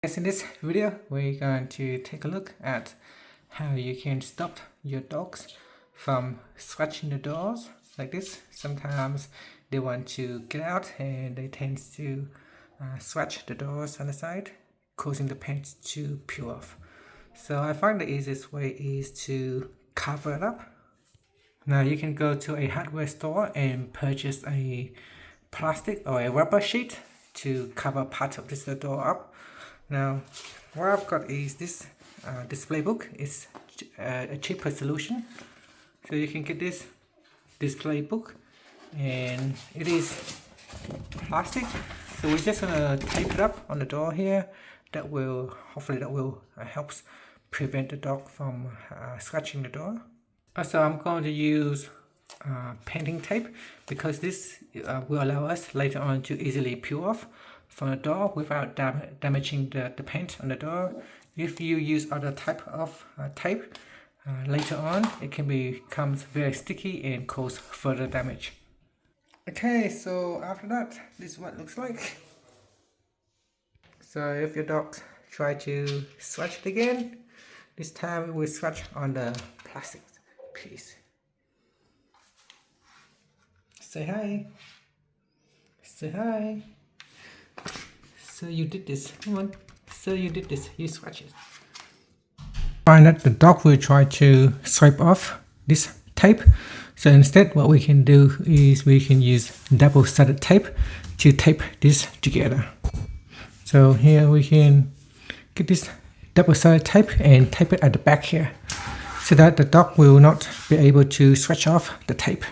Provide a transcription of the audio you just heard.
Yes, in this video, we're going to take a look at how you can stop your dogs from scratching the doors like this. Sometimes they want to get out and they tend to scratch the doors on the side, causing the paint to peel off. So I find the easiest way is to cover it up. Now you can go to a hardware store and purchase a plastic or a rubber sheet to cover part of this door up. Now what I've got is this display book. It's a cheaper solution, so you can get this display book and it is plastic, so we're just gonna tape it up on the door here. That will hopefully helps prevent the dog from scratching the door. Also, I'm going to use painting tape because this will allow us later on to easily peel off from the door without damaging the paint on the door. If you use other type of tape, later on it can becomes very sticky and cause further damage. Okay, so after that, this is what it looks like. So if your dog try to scratch it again, this time we scratch on the plastic piece. Say hi. Say hi. So you did this. Come on. So you did this. You scratch it. Find that the dog will try to scrape off this tape. So instead, what we can do is we can use double-sided tape to tape this together. So here we can get this double-sided tape and tape it at the back here, so that the dog will not be able to scratch off the tape.